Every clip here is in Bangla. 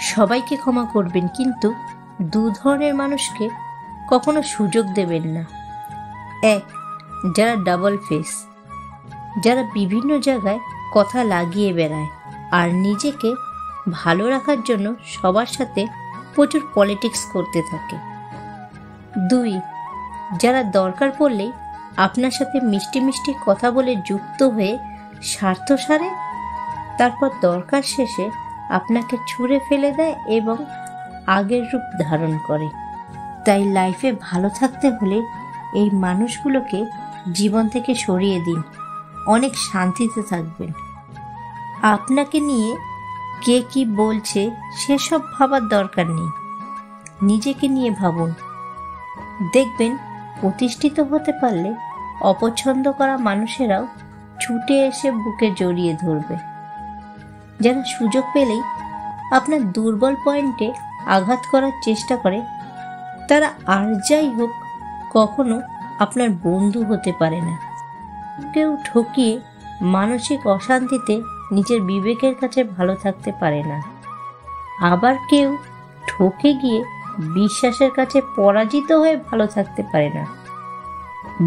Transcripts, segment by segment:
সবাইকে ক্ষমা করবেন, কিন্তু দু ধরনের মানুষকে কখনো সুযোগ দেবেন না। এক, যারা ডাবল ফেস, যারা বিভিন্ন জায়গায় কথা লাগিয়ে বেড়ায় আর নিজেকে ভালো রাখার জন্য সবার সাথে প্রচুর পলিটিক্স করতে থাকে। দুই, যারা দরকার পড়লেই আপনার সাথে মিষ্টি মিষ্টি কথা বলে যুক্ত হয়ে স্বার্থ সারে, তারপর দরকার শেষে আপনাকে ছুঁড়ে ফেলে দেয় এবং আগের রূপ ধারণ করে। তাই লাইফে ভালো থাকতে হলে এই মানুষগুলোকে জীবন থেকে সরিয়ে দিন, অনেক শান্তিতে থাকবেন। আপনাকে নিয়ে কে কি বলছে সেসব ভাবার দরকার নেই, নিজেকে নিয়ে ভাবুন। দেখবেন প্রতিষ্ঠিত হতে পারলে অপছন্দ করা মানুষেরাও ছুটে এসে বুকে জড়িয়ে ধরবে। যারা সুযোগ পেলেই আপনার দুর্বল পয়েন্টে আঘাত করার চেষ্টা করে, তারা আর যাই হোক কখনো আপনার বন্ধু হতে পারে না। কেউ ঠকিয়ে মানসিক অশান্তিতে নিজের বিবেকের কাছে ভালো থাকতে পারে না, আবার কেউ ঠকে গিয়ে বিশ্বাসের কাছে পরাজিত হয়ে ভালো থাকতে পারে না।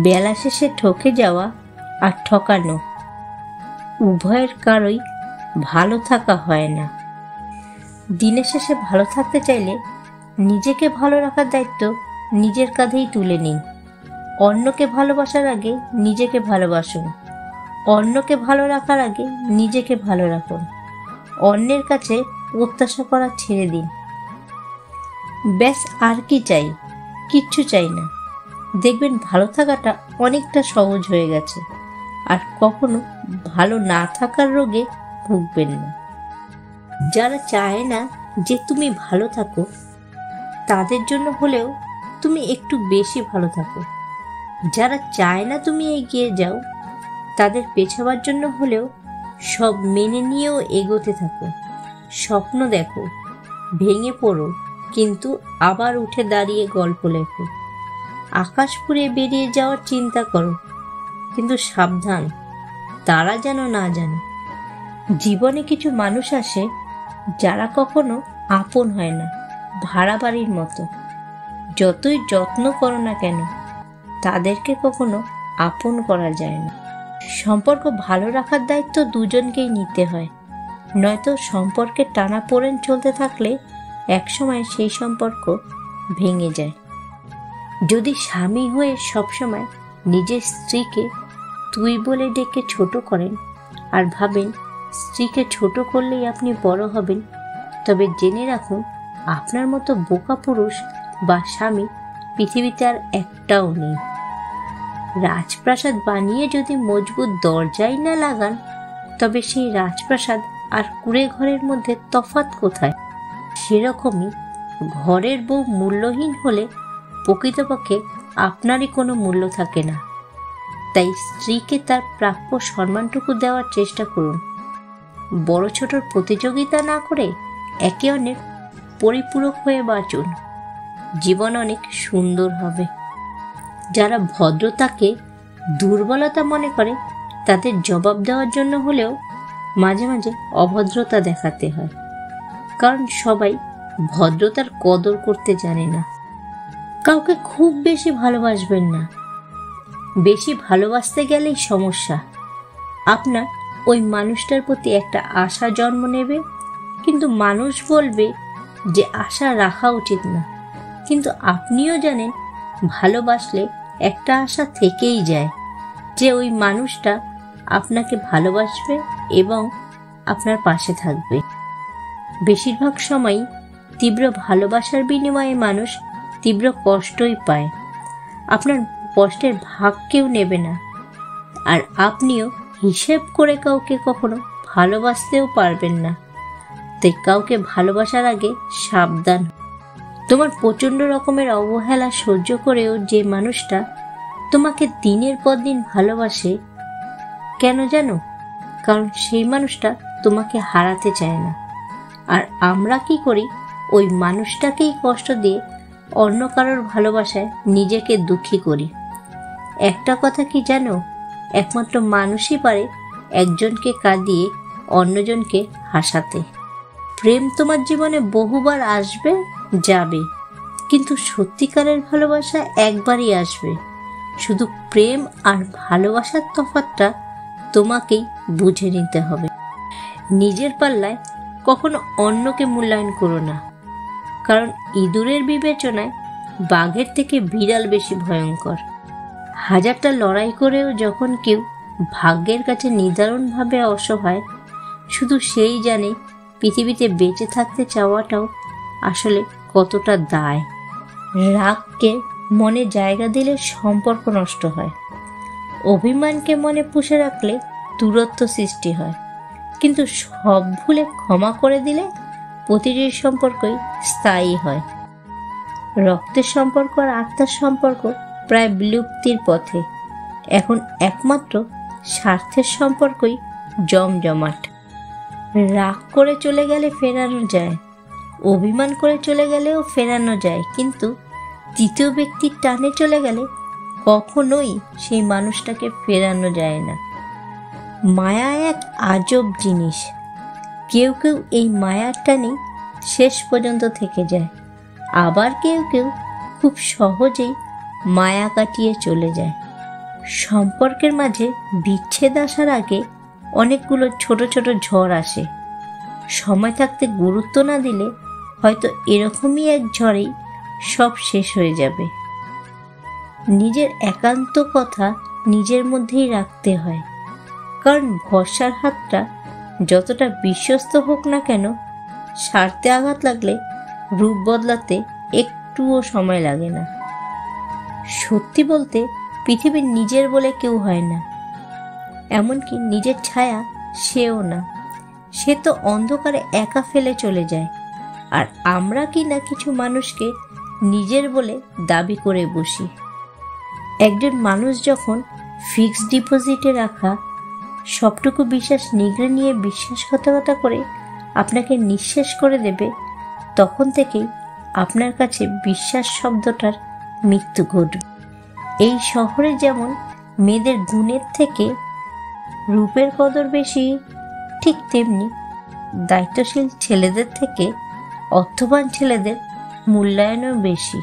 বেলা শেষে ঠকে যাওয়া আর ঠকানো উভয়ের কারোই ভালো থাকা হয় না। দিনের শেষে ভালো থাকতে চাইলে নিজেকে ভালো রাখার দায়িত্ব নিজের কাঁধেই তুলে নিন। অন্যকে ভালোবাসার আগে নিজেকে ভালোবাসুন, অন্যকে ভালো রাখার আগে নিজেকে ভালো রাখুন। অন্যের কাছে প্রত্যাশা করা ছেড়ে দিন। ব্যাস, আর কি চাই? কিচ্ছু চাই না। দেখবেন ভালো থাকাটা অনেকটা সহজ হয়ে গেছে, আর কখনো ভালো না থাকার রোগে ভুগবেন না। যারা চায় না যে তুমি ভালো থাকো, তাদের জন্য হলেও তুমি একটু বেশি ভালো থাকো। যারা চায় না তুমি এগিয়ে যাও, তাদের পেছাবার জন্য হলেও সব মেনে নিয়েও এগোতে থাকো। স্বপ্ন দেখো, ভেঙে পড়ো, কিন্তু আবার উঠে দাঁড়িয়ে গল্প লেখো। আকাশ পুড়ে বেরিয়ে যাওয়ার চিন্তা করো, কিন্তু সাবধান, তারা যেন না জানে। জীবনে কিছু মানুষ আসে যারা কখনো আপন হয় না, ভাড়া বাড়ির মতো। যতই যত্ন করো না কেন, তাদেরকে কখনো আপন করা যায় না। সম্পর্ক ভালো রাখার দায়িত্ব দুজনকেই নিতে হয়, নয়তো সম্পর্কের টানাপোড়েন চলতে থাকলে একসময় সেই সম্পর্ক ভেঙে যায়। যদি স্বামী হয়ে সবসময় নিজের স্ত্রীকে তুই বলে ডেকে ছোট করেন আর ভাবেন স্ত্রীকে ছোট করলেই আপনি বড় হবেন, তবে জেনে রাখুন আপনার মতো বোকা পুরুষ বা স্বামী পৃথিবীতে আর একটাও নেই। রাজপ্রাসাদ বানিয়ে যদি মজবুত দরজাই না লাগান, তবে সেই রাজপ্রাসাদ আর কুঁড়ে ঘরের মধ্যে তফাৎ কোথায়? সেরকমই ঘরের বউ মূল্যহীন হলে প্রকৃতপক্ষে আপনারই কোনো মূল্য থাকে না। তাই স্ত্রীকে তার প্রাপ্য সম্মানটুকু দেওয়ার চেষ্টা করুন। বড় ছোটর প্রতিযোগিতা না করে একে অন্যের পরিপূরক হয়ে বাঁচুন, জীবন অনেক সুন্দর হবে। যারা ভদ্রতাকে দুর্বলতা মনে করে, তাদের জবাব দেওয়ার জন্য হলেও মাঝে মাঝে অভদ্রতা দেখাতে হয়, কারণ সবাই ভদ্রতার কদর করতে জানে না। কাউকে খুব বেশি ভালোবাসবেন না, বেশি ভালোবাসতে গেলেই সমস্যা। আপনার ওই মানুষটার প্রতি একটা আশা জন্ম নেবে, কিন্তু মানুষ বলবে যে আশা রাখা উচিত না। কিন্তু আপনিও জানেন ভালোবাসলে একটা আশা থেকেই যায় যে ওই মানুষটা আপনাকে ভালোবাসবে এবং আপনার পাশে থাকবে। বেশিরভাগ সময়ই তীব্র ভালোবাসার বিনিময়ে মানুষ তীব্র কষ্টই পায়। আপনার কষ্টের ভাগ কেউ নেবে না, আর আপনিও হিসেব করে কাউকে কখনো ভালোবাসতেও পারবেন না। তাই কাউকে ভালোবাসার আগে সাবধান। তোমার প্রচণ্ড রকমের অবহেলা সহ্য করেও যে মানুষটা তোমাকে দিনের পর দিন ভালোবাসে, কেন জানো? কারণ সেই মানুষটা তোমাকে হারাতে চায় না। আর আমরা কি করি? ওই মানুষটাকেই কষ্ট দিয়ে অন্য কারোর ভালোবাসায় নিজেকে দুঃখী করি। একটা কথা কি জানো? একমাত্র মানুষই পারে একজনকে কাঁদিয়ে অন্যজনকে হাসাতে। প্রেম তোমার জীবনে বহুবার আসবে যাবে, কিন্তু সত্যিকারের ভালোবাসা একবারই আসবে। শুধু প্রেম আর ভালোবাসার তফাৎটা তোমাকেই বুঝে নিতে হবে। নিজের পাল্লায় কখনো অন্যকে মূল্যায়ন করো না, কারণ ইঁদুরের বিবেচনায় বাঘের থেকে বিড়াল বেশি ভয়ঙ্কর। হাজারটা লড়াই করেও যখন কেউ ভাগ্যের কাছে নিদারুণভাবে অসহায়, শুধু সেই জানে পৃথিবীতে বেঁচে থাকতে চাওয়াটাও আসলে কতটা দায়। রাগকে মনে জায়গা দিলে সম্পর্ক নষ্ট হয়, অভিমানকে মনে পুষে রাখলে দূরত্ব সৃষ্টি হয়, কিন্তু সব ভুলে ক্ষমা করে দিলে প্রতিটি সম্পর্কই স্থায়ী হয়। রক্তের সম্পর্ক আর আত্মার সম্পর্ক প্রায় বিলুপ্তির পথে। এখন একমাত্র স্বার্থের সম্পর্কই জমজমাট। রাগ করে চলে গেলে ফেরানো যায়, অভিমান করে চলে গেলেও ফেরানো যায়, কিন্তু তৃতীয় ব্যক্তির টানে চলে গেলে কখনোই সেই মানুষটাকে ফেরানো যায় না। মায়া এক আজব জিনিস। কেউ কেউ এই মায়ার টানেই শেষ পর্যন্ত থেকে যায়, আবার কেউ কেউ খুব সহজেই মায়া কাটিয়ে চলে যায়। সম্পর্কের মাঝে বিচ্ছেদ আসার আগে অনেকগুলো ছোট ছোট ঝড় আসে। সময় থাকতে গুরুত্ব না দিলে হয়তো এরকমই এক ঝড়েই সব শেষ হয়ে যাবে। নিজের একান্ত কথা নিজের মধ্যেই রাখতে হয়, কারণ ভরসার হাতটা যতটা বিশ্বস্ত হোক না কেন, স্বার্থে আঘাত লাগলে রূপ বদলাতে একটুও সময় লাগে না। সত্যি বলতে পৃথিবীর নিজের বলে কেউ হয় না, এমনকি নিজের ছায়া সেও না। সে তো অন্ধকারে একা ফেলে চলে যায়, আর আমরা কি না কিছু মানুষকে নিজের বলে দাবি করে বসি। একজন মানুষ যখন ফিক্সড ডিপোজিটে রাখা সবটুকু বিশ্বাস নিগড়ে নিয়ে বিশ্বাসঘাতকতা করে আপনাকে নিঃশেষ করে দেবে, তখন থেকেই আপনার কাছে বিশ্বাস শব্দটার মৃত্যু ঘটবে। এই শহরে যেমন মেয়েদের গুণের থেকে রূপের কদর বেশি, ঠিক তেমনি দায়িত্বশীল ছেলেদের থেকে অর্থবান ছেলেদের মূল্যায়নও বেশি।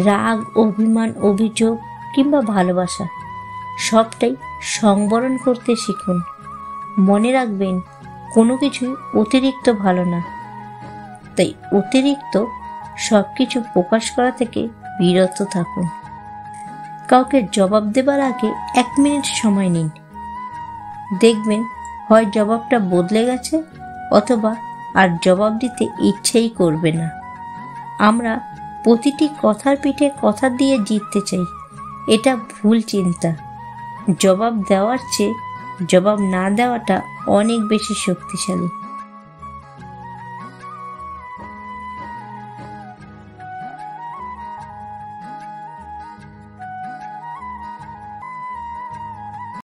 রাগ, অভিমান, অভিযোগ কিংবা ভালোবাসা সবটাই সংবরণ করতে শিখুন। মনে রাখবেন, কোনো কিছুই অতিরিক্ত ভালো না, তাই অতিরিক্ত সব কিছু প্রকাশ করা থেকে বিরত থাকুন। কাউকে জবাব দেবার আগে 1 মিনিট সময় নিন, দেখবেন হয় জবাবটা বদলে গেছে, অথবা আর জবাব দিতে ইচ্ছেই করবে না। আমরা প্রতিটি কথার পিঠে কথা দিয়ে জিততে চাই, এটা ভুল চিন্তা। জবাব দেওয়ার চেয়ে জবাব না দেওয়াটা অনেক বেশি শক্তিশালী।